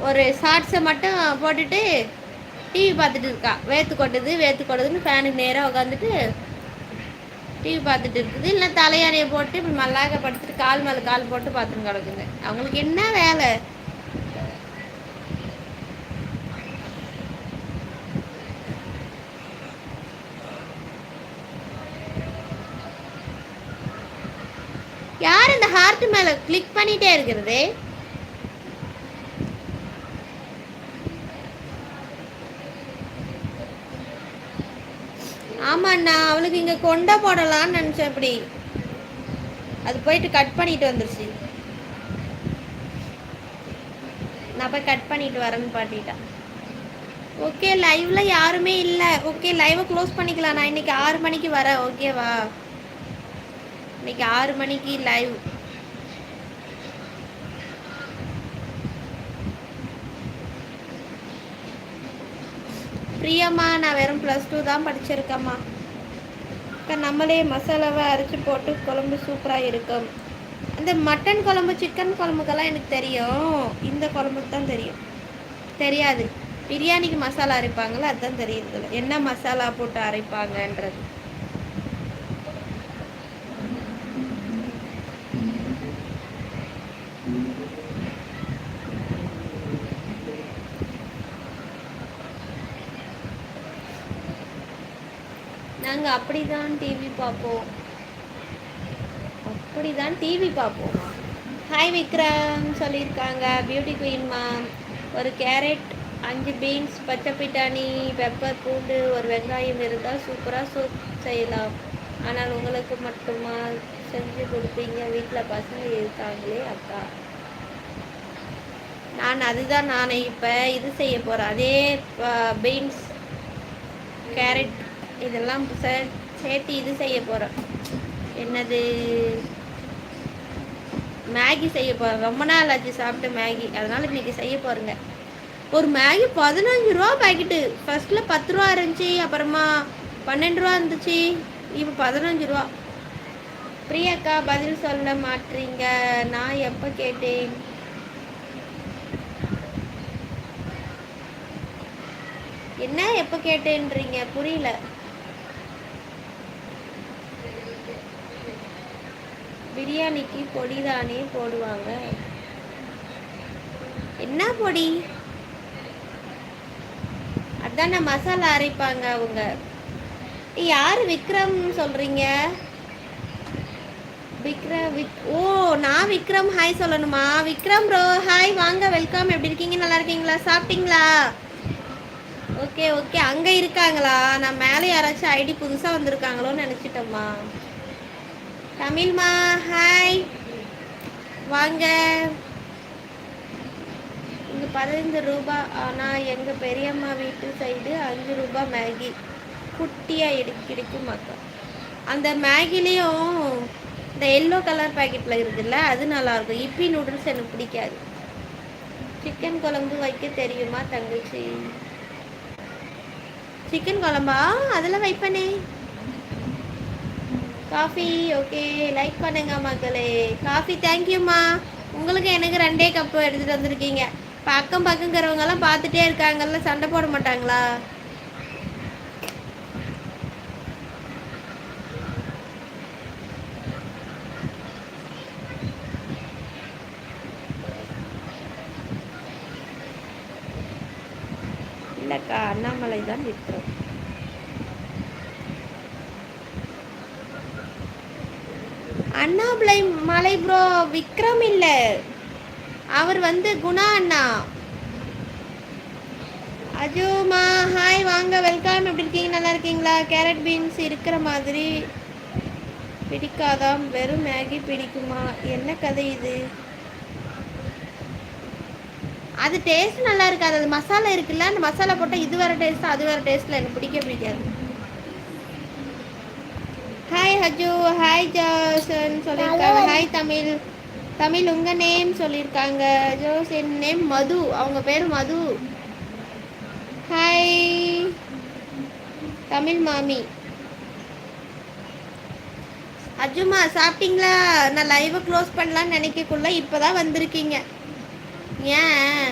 ஒரு ஷார்ட்ஸை மட்டும் போட்டுட்டு டிவி பார்த்துட்டு இருக்கா. வேர்த்து கொட்டுதுன்னு ஃபேனுக்கு நேராக உட்காந்துட்டு டிவி பார்த்துட்டு இருக்குது. இல்லை தலையானையை போட்டு இப்படி மல்லாக படுத்துட்டு கால் மேலே கால் போட்டு பார்த்துன்னு கிடக்குங்க. அவங்களுக்கு என்ன வேலை? யார் இந்த ஹார்ட் மேலே கிளிக் பண்ணிட்டே இருக்கிறது? ஆமாண்ணா, அவளுக்கு இங்கே கொண்டை போடலான்னு நினச்சேன். இப்படி அது போயிட்டு கட் பண்ணிட்டு வந்துருச்சு. நான் போய் கட் பண்ணிட்டு வரேன்னு பாட்டிட்டேன். ஓகே, லைவ்ல யாருமே இல்லை. ஓகே, லைவை க்ளோஸ் பண்ணிக்கலாம். நான் இன்னைக்கு 6 மணிக்கு வரேன். ஓகேவா? இன்னைக்கு 6 மணிக்கு லைவ். பிரியம்மா, நான் வெறும் +2 தான் படிச்சிருக்கேம்மா. நம்மளே மசாலாவை அரைச்சி போட்டு குழம்பு சூப்பராக இருக்கும். அந்த மட்டன் குழம்பு சிக்கன் குழம்புக்கெல்லாம் எனக்கு தெரியும். இந்த குழம்புக்கு தான் தெரியாது. பிரியாணிக்கு மசாலா அரைப்பாங்களா, அதுதான் தெரியுது. என்ன மசாலா போட்டு அரைப்பாங்கன்றது. நாங்கள் அப்படிதான் டிவி பார்ப்போம். ஹாய் விக்ரம் சொல்லியிருக்காங்க. பியூட்டி குயின்மா. ஒரு கேரட், 5 பீன்ஸ், பச்சை பிட்டாணி, பெப்பர், பூண்டு, ஒரு வெங்காயம் இருந்தால் சூப்பராக சூப் செய்யலாம். ஆனால் உங்களுக்கு மட்டுமா செஞ்சு கொடுப்பீங்க? வீட்டில் பசங்க இருக்காங்களே அக்கா. அதுதான் நான் இப்போ இது செய்ய போகிறேன். அதே பீன்ஸ், கேரட் இதெல்லாம் சேர்த்து இது செய்ய போகிறேன். என்னது, மேகி செய்ய போகிறேன். ரொம்ப நாள் ஆச்சு சாப்பிட்டு மேகி, அதனால் இன்றைக்கி செய்ய போகிறேங்க. ஒரு மேகி 15 ரூபா பாக்கெட்டு. ஃபர்ஸ்ட்டில் 10 ரூபா இருந்துச்சு, அப்புறமா 12 ரூபா இருந்துச்சு, இப்போ 15 ரூபா. பிரியாக்கா பதில் சொல்ல மாட்டீங்க. நான் எப்போ கேட்டேன்? என்ன எப்போ கேட்டேன்றீங்க? புரியல. பிரியாணிக்கு பொடி தானே போடுவாங்க. என்ன பொடி? அதானே மசாலா அரைப்பாங்க அவங்க. யாரு விக்ரம் சொல்றீங்க? ஓ, நான் விக்ரம் ஹாய் சொல்லணுமா? விக்ரம் ப்ரோ ஹாய், வாங்க, வெல்கம். எப்படி இருக்கீங்க? நல்லா இருக்கீங்களா? சாப்பிட்டீங்களா? ஓகே, அங்கே இருக்காங்களா? நான் மேலே யாராச்சும் ஐடி புதுசாக வந்திருக்காங்களோன்னு நினச்சிட்டோம்மா. தமிழ்மா ஹாய், வாங்க. இங்கே 15 ரூபா. ஆனால் எங்கள் பெரியம்மா வீட்டு சைடு 5 ரூபா மேகி குட்டியாக கிடைக்கும் மக்கா. அந்த மேகிலையும் இந்த எல்லோ கலர் பேக்கெட்டில் இருக்குதுல்ல, அது நல்லாயிருக்கும். இப்பி நூடுல்ஸ் எனக்கு பிடிக்காது. சிக்கன் குழம்பு வைக்க தெரியுமா தங்கச்சி? சிக்கன் குழம்பா? அதெல்லாம் வைப்பனே. காஃபி ஓகே, லைக் பண்ணுங்க மக்களே. காஃபி தேங்க்யூம்மா. உங்களுக்கு எனக்கு 2 கப்பு எடுத்துகிட்டு வந்திருக்கீங்க. பக்கங்கிறவங்கெல்லாம் பார்த்துட்டே இருக்காங்கல்ல, சண்டை போட மாட்டாங்களா? இல்லைக்கா, அண்ணாமலை தான் விக்ரம். அண்ணாமலை மலை ப்ரோ, விக்ரம் இல்லை, அவர் குணா அண்ணா. அஜுமா ஹாய், வாங்க, வெல்கம். எப்படி இருக்கீங்க? நல்லா இருக்கீங்களா? கேரட் பீன்ஸ் இருக்கிற மாதிரி பிடிக்காதாம், வெறும் மேகி பிடிக்குமா? என்ன கதை இது? அது டேஸ்ட் நல்லா இருக்காது. அது மசாலா இருக்குல்ல, அந்த மசாலா போட்டால் இது வேறு டேஸ்ட், அது வேறு டேஸ்ட்டில் எனக்கு பிடிக்காது. ஹாய் ஹஜு, ஹாய் ஜோசன் சொல்லியிருக்காங்க. ஹாய் தமிழ் உங்கள் நேம் சொல்லியிருக்காங்க. ஜோசன் நேம் மது, அவங்க பேர் மது. ஹாய் தமிழ் மாமி. அஜுமா சாப்பிட்டீங்களா? நான் லைவை க்ளோஸ் பண்ணலான்னு நினைக்கக்குள்ள இப்போ தான் வந்திருக்கீங்க. ஏன்